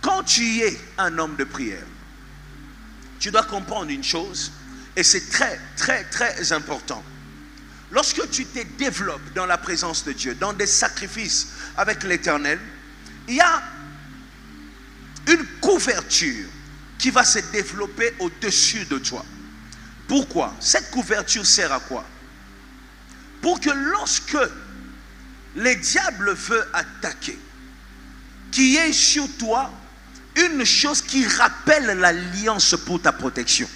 Quand tu es un homme de prière, tu dois comprendre une chose, et c'est très, très, très important. Lorsque tu te développes dans la présence de Dieu, dans des sacrifices avec l'Éternel, il y a une couverture qui va se développer au-dessus de toi. Pourquoi? Cette couverture sert à quoi? Pour que lorsque le diable veut attaquer, qu'il y ait sur toi une chose qui rappelle l'alliance pour ta protection.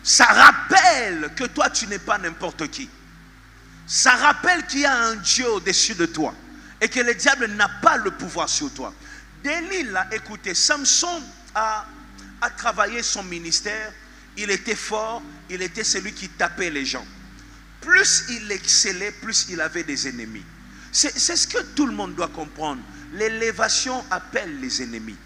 Ça rappelle que toi tu n'es pas n'importe qui. Ça rappelle qu'il y a un Dieu au-dessus de toi et que le diable n'a pas le pouvoir sur toi. Delilah, écoutez, Samson a travaillé son ministère. Il était fort, il était celui qui tapait les gens. Plus il excellait, plus il avait des ennemis. C'est ce que tout le monde doit comprendre. L'élévation appelle les ennemis.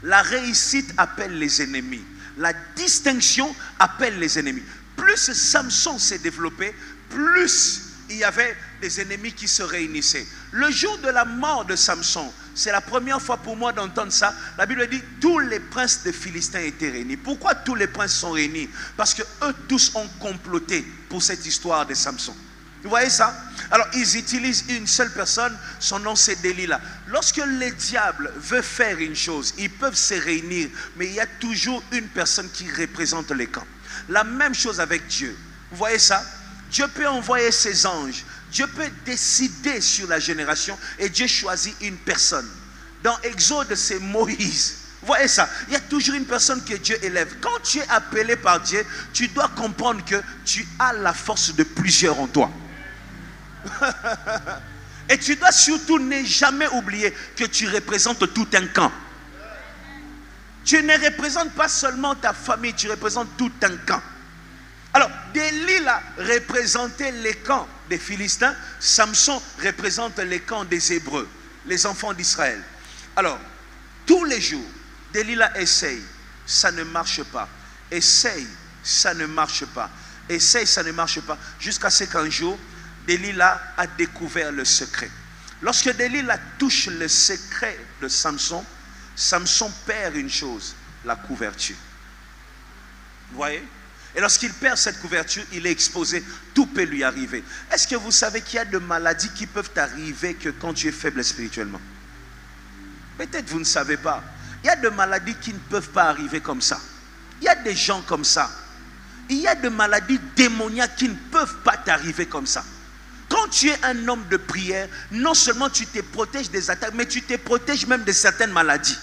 La réussite appelle les ennemis. La distinction appelle les ennemis. Plus Samson s'est développé, plus il y avait des ennemis qui se réunissaient. Le jour de la mort de Samson, c'est la première fois pour moi d'entendre ça. La Bible dit tous les princes de Philistins étaient réunis. Pourquoi tous les princes sont réunis? Parce que eux tous ont comploté pour cette histoire de Samson. Vous voyez ça? Alors ils utilisent une seule personne, son nom c'est Delilah. Lorsque le diable veut faire une chose, ils peuvent se réunir, mais il y a toujours une personne qui représente les camps. La même chose avec Dieu. Vous voyez ça? Dieu peut envoyer ses anges. Dieu peut décider sur la génération et Dieu choisit une personne. Dans Exode, c'est Moïse. Vous voyez ça? Il y a toujours une personne que Dieu élève. Quand tu es appelé par Dieu, tu dois comprendre que tu as la force de plusieurs en toi. Et tu dois surtout ne jamais oublier que tu représentes tout un camp. Tu ne représentes pas seulement ta famille, tu représentes tout un camp. Alors, Delilah représentait les camps des Philistins. Samson représente les camps des Hébreux, les enfants d'Israël. Alors, tous les jours, Delilah essaye, ça ne marche pas. Essaye, ça ne marche pas. Essaye, ça ne marche pas. Jusqu'à ce qu'un jour, Delilah a découvert le secret. Lorsque Delilah touche le secret de Samson, Samson perd une chose, la couverture. Vous voyez? Et lorsqu'il perd cette couverture, il est exposé. Tout peut lui arriver. Est-ce que vous savez qu'il y a des maladies qui peuvent arriver que quand tu es faible spirituellement? Peut-être vous ne savez pas. Il y a des maladies qui ne peuvent pas arriver comme ça. Il y a des gens comme ça. Il y a des maladies démoniaques qui ne peuvent pas t'arriver comme ça. Quand tu es un homme de prière, non seulement tu te protèges des attaques, mais tu te protèges même de certaines maladies.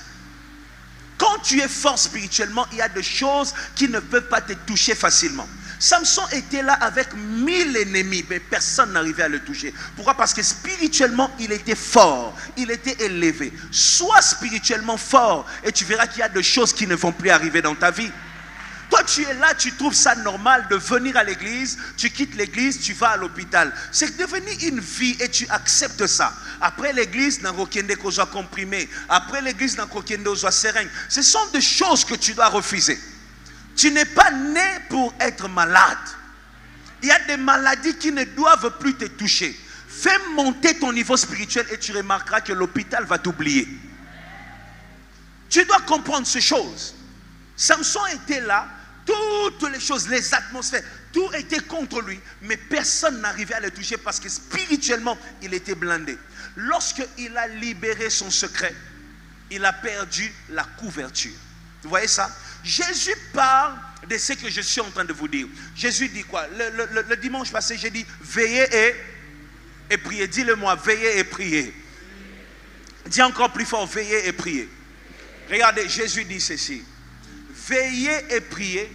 Quand tu es fort spirituellement, il y a des choses qui ne peuvent pas te toucher facilement. Samson était là avec 1000 ennemis, mais personne n'arrivait à le toucher. Pourquoi? Parce que spirituellement, il était fort, il était élevé. Sois spirituellement fort et tu verras qu'il y a des choses qui ne vont plus arriver dans ta vie. Toi, tu es là, tu trouves ça normal de venir à l'église, tu quittes l'église, tu vas à l'hôpital. C'est devenu une vie et tu acceptes ça. Après l'église, dans Rokende qu'on soit comprimé. Après l'église, dans Rokende qu'on soit serein. Ce sont des choses que tu dois refuser. Tu n'es pas né pour être malade. Il y a des maladies qui ne doivent plus te toucher. Fais monter ton niveau spirituel et tu remarqueras que l'hôpital va t'oublier. Tu dois comprendre ces choses. Samson était là. Toutes les choses, les atmosphères, tout était contre lui, mais personne n'arrivait à le toucher parce que spirituellement, il était blindé. Lorsqu'il a libéré son secret, il a perdu la couverture. Vous voyez ça? Jésus parle de ce que je suis en train de vous dire. Jésus dit quoi? Le dimanche passé, j'ai dit veillez et priez. Dis-le-moi, veillez et priez. Dis encore plus fort, veillez et priez. Regardez, Jésus dit ceci. Veillez et priez,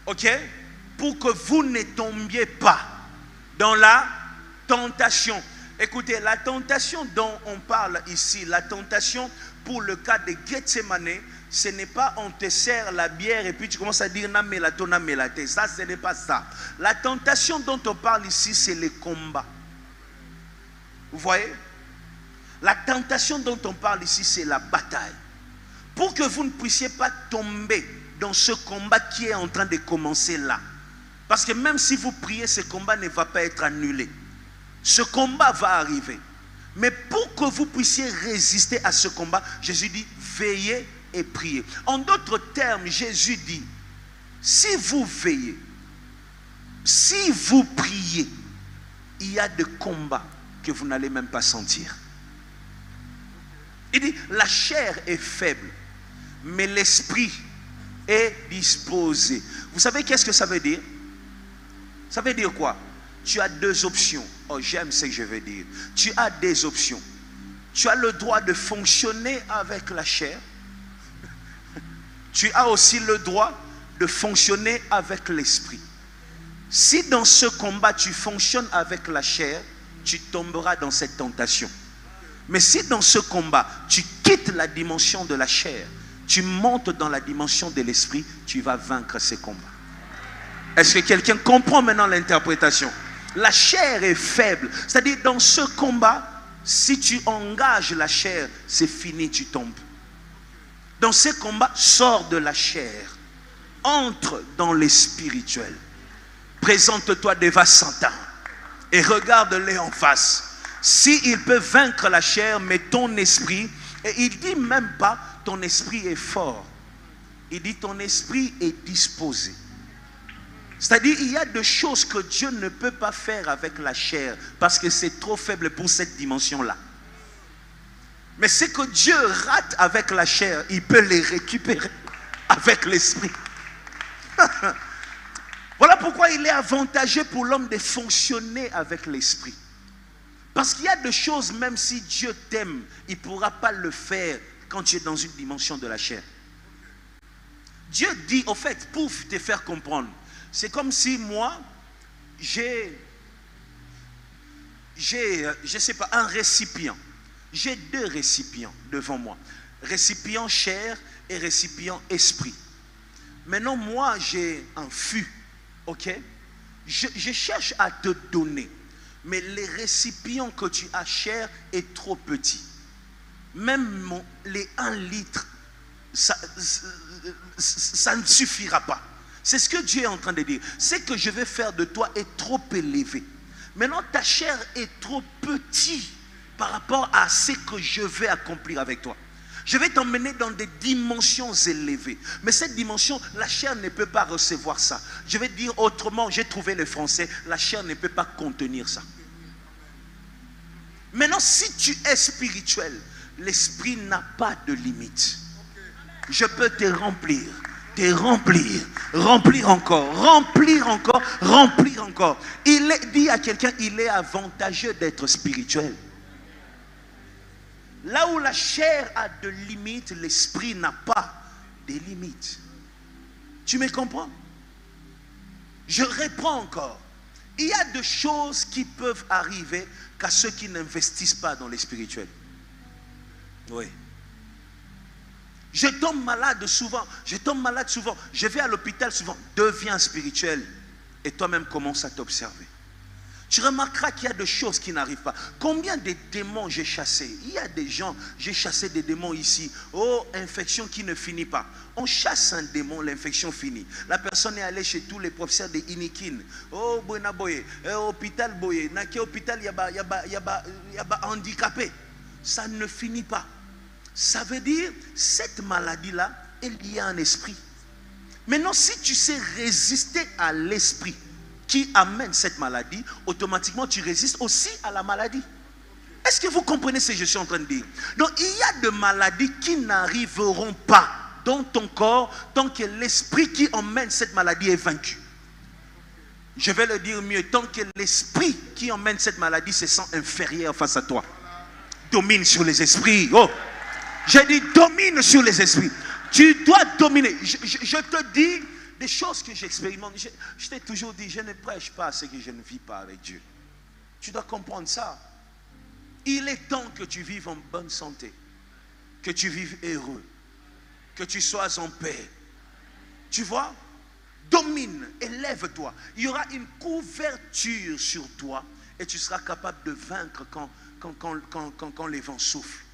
ok, pour que vous ne tombiez pas dans la tentation. Écoutez, la tentation dont on parle ici, la tentation pour le cas de Gethsemane, ce n'est pas on te sert la bière et puis tu commences à dire na melato, na melate. Ça, ce n'est pas ça. La tentation dont on parle ici, c'est le combat. Vous voyez? La tentation dont on parle ici, c'est la bataille. Pour que vous ne puissiez pas tomber dans ce combat qui est en train de commencer là. Parce que même si vous priez, ce combat ne va pas être annulé. Ce combat va arriver. Mais pour que vous puissiez résister à ce combat, Jésus dit, veillez et priez. En d'autres termes, Jésus dit, si vous veillez, si vous priez, il y a des combats que vous n'allez même pas sentir. Il dit, la chair est faible, mais l'esprit est disposé. Vous savez qu'est-ce que ça veut dire? Ça veut dire quoi? Tu as deux options. Oh, j'aime ce que je veux dire. Tu as des options. Tu as le droit de fonctionner avec la chair. Tu as aussi le droit de fonctionner avec l'esprit. Si dans ce combat tu fonctionnes avec la chair, tu tomberas dans cette tentation. Mais si dans ce combat tu quittes la dimension de la chair, tu montes dans la dimension de l'esprit, tu vas vaincre ces combats. Est-ce que quelqu'un comprend maintenant l'interprétation? La chair est faible. C'est-à-dire dans ce combat, si tu engages la chair, c'est fini, tu tombes. Dans ces combats, sors de la chair. Entre dans les spirituels. Présente-toi devant Satan et regarde-les en face. S'il peut vaincre la chair, mais ton esprit, et il dit même pas ton esprit est fort. Il dit ton esprit est disposé. C'est-à-dire il y a des choses que Dieu ne peut pas faire avec la chair parce que c'est trop faible pour cette dimension-là. Mais ce que Dieu rate avec la chair, il peut les récupérer avec l'esprit. Voilà pourquoi il est avantageux pour l'homme de fonctionner avec l'esprit. Parce qu'il y a des choses, même si Dieu t'aime, il ne pourra pas le faire quand tu es dans une dimension de la chair. Dieu dit, au fait, pour te faire comprendre, c'est comme si moi, j'ai, je sais pas, un récipient. J'ai deux récipients devant moi. Récipient chair et récipient esprit. Maintenant, moi, j'ai un fût, ok? Je cherche à te donner. Mais les récipients que tu as chair est trop petit. Même les 1 litre, ça ne suffira pas. C'est ce que Dieu est en train de dire. Ce que je vais faire de toi est trop élevé. Maintenant, ta chair est trop petite par rapport à ce que je vais accomplir avec toi. Je vais t'emmener dans des dimensions élevées. Mais cette dimension, la chair ne peut pas recevoir ça. Je vais dire autrement, j'ai trouvé le français, la chair ne peut pas contenir ça. Maintenant, si tu es spirituel, l'esprit n'a pas de limite. Je peux te remplir, remplir encore, remplir encore, remplir encore. Il est dit à quelqu'un, il est avantageux d'être spirituel. Là où la chair a de limites, l'esprit n'a pas de limites. Tu me comprends? Je reprends encore. Il y a des choses qui peuvent arriver qu'à ceux qui n'investissent pas dans les spirituels. Oui. Je tombe malade souvent. Je vais à l'hôpital souvent. Deviens spirituel. Et toi-même commence à t'observer. Tu remarqueras qu'il y a des choses qui n'arrivent pas. Combien de démons j'ai chassés? Il y a des gens, j'ai chassé des démons ici. Oh, infection qui ne finit pas. On chasse un démon, l'infection finit. La personne est allée chez tous les professeurs de Inikin. Oh, Buena Boye, hôpital Boye, Nake hôpital, y a handicapé. Ça ne finit pas. Ça veut dire, cette maladie-là est liée à un esprit. Maintenant, si tu sais résister à l'esprit qui amène cette maladie, automatiquement tu résistes aussi à la maladie. Est-ce que vous comprenez ce que je suis en train de dire? Donc il y a des maladies qui n'arriveront pas dans ton corps tant que l'esprit qui emmène cette maladie est vaincu. Je vais le dire mieux, tant que l'esprit qui emmène cette maladie se sent inférieur face à toi. Domine sur les esprits. Oh, j'ai dit domine sur les esprits. Tu dois dominer. Je te dis des choses que j'expérimente. Je t'ai toujours dit, je ne prêche pas ce que je ne vis pas avec Dieu. Tu dois comprendre ça. Il est temps que tu vives en bonne santé, que tu vives heureux, que tu sois en paix. Tu vois? Domine, élève-toi. Il y aura une couverture sur toi et tu seras capable de vaincre quand les vents soufflent.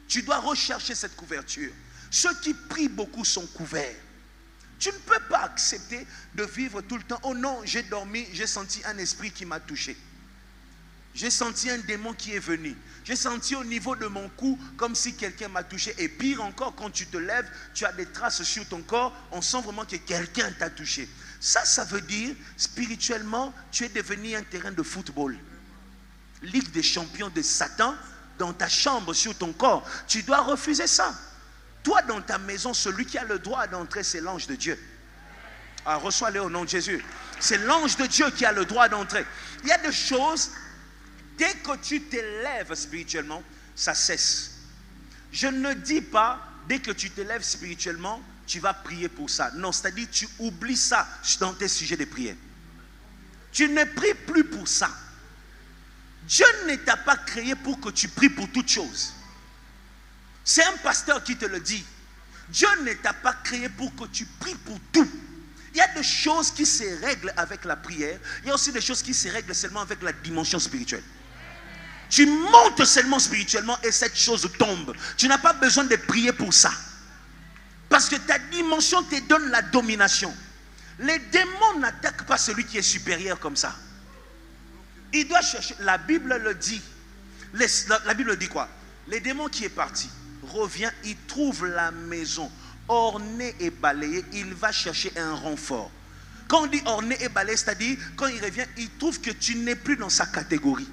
Tu dois rechercher cette couverture. Ceux qui prient beaucoup sont couverts. Tu ne peux pas accepter de vivre tout le temps. Oh non, j'ai dormi, j'ai senti un esprit qui m'a touché. J'ai senti un démon qui est venu. J'ai senti au niveau de mon cou comme si quelqu'un m'a touché. Et pire encore, quand tu te lèves, tu as des traces sur ton corps. On sent vraiment que quelqu'un t'a touché. Ça veut dire, spirituellement, tu es devenu un terrain de football. Ligue des champions de Satan dans ta chambre, sur ton corps. Tu dois refuser ça. Toi, dans ta maison, celui qui a le droit d'entrer, c'est l'ange de Dieu. Ah, reçois-le au nom de Jésus. C'est l'ange de Dieu qui a le droit d'entrer. Il y a des choses, dès que tu t'élèves spirituellement, ça cesse. Je ne dis pas, dès que tu t'élèves spirituellement, tu vas prier pour ça. Non, c'est-à-dire tu oublies ça dans tes sujets de prière. Tu ne pries plus pour ça. Dieu ne t'a pas créé pour que tu pries pour toutes choses. C'est un pasteur qui te le dit. Dieu ne t'a pas créé pour que tu pries pour tout. Il y a des choses qui se règlent avec la prière. Il y a aussi des choses qui se règlent seulement avec la dimension spirituelle. Tu montes seulement spirituellement et cette chose tombe. Tu n'as pas besoin de prier pour ça. Parce que ta dimension te donne la domination. Les démons n'attaquent pas celui qui est supérieur comme ça. Il doit chercher. La Bible le dit. La Bible dit quoi? Les démons qui est parti revient, il trouve la maison ornée et balayée. Il va chercher un renfort. Quand on dit orné et balayé, c'est-à-dire quand il revient, il trouve que tu n'es plus dans sa catégorie.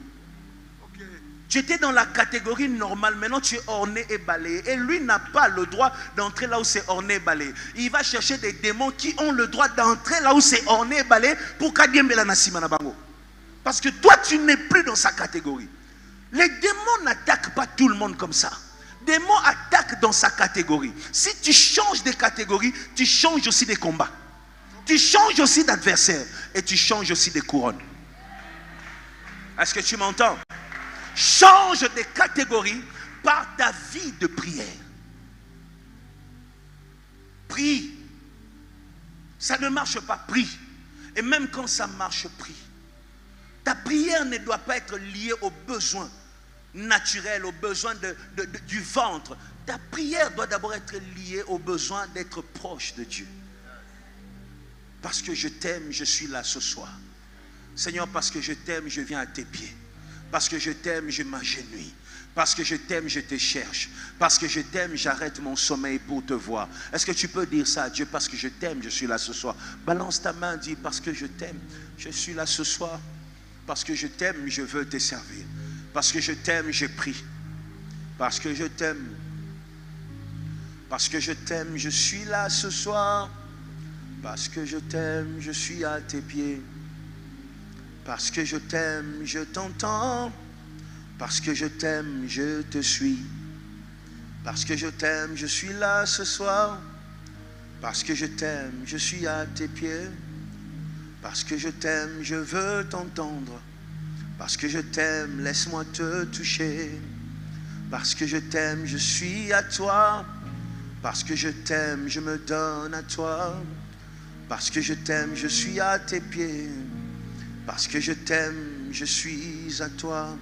Tu étais dans la catégorie normale, maintenant tu es orné et balayé. Et lui n'a pas le droit d'entrer là où c'est orné et balayé. Il va chercher des démons qui ont le droit d'entrer là où c'est orné et balayé pour qu'Adiembela Nassima Nabango. Parce que toi tu n'es plus dans sa catégorie. Les démons n'attaquent pas tout le monde comme ça. Les démons attaquent dans sa catégorie. Si tu changes de catégorie, tu changes aussi des combats. Tu changes aussi d'adversaire. Et tu changes aussi des couronnes. Est-ce que tu m'entends? Change de catégorie par ta vie de prière. Prie. Ça ne marche pas, prie. Et même quand ça marche, prie. Ta prière ne doit pas être liée aux besoins naturels, aux besoins du ventre. Ta prière doit d'abord être liée au besoin d'être proche de Dieu. Parce que je t'aime, je suis là ce soir. Seigneur, parce que je t'aime, je viens à tes pieds. Parce que je t'aime, je m'agenouille. Parce que je t'aime, je te cherche. Parce que je t'aime, j'arrête mon sommeil pour te voir. Est-ce que tu peux dire ça à Dieu? Parce que je t'aime, je suis là ce soir. Balance ta main, dis parce que je t'aime, je suis là ce soir. Parce que je t'aime, je veux te servir. Parce que je t'aime, je prie. Parce que je t'aime. Parce que je t'aime, je suis là ce soir. Parce que je t'aime, je suis à tes pieds. Parce que je t'aime, je t'entends. Parce que je t'aime, je te suis. Parce que je t'aime, je suis là ce soir. Parce que je t'aime, je suis à tes pieds. Parce que je t'aime, je veux t'entendre. Parce que je t'aime, laisse-moi te toucher. Parce que je t'aime, je suis à toi. Parce que je t'aime, je me donne à toi. Parce que je t'aime, je suis à tes pieds. Parce que je t'aime, je suis à toi.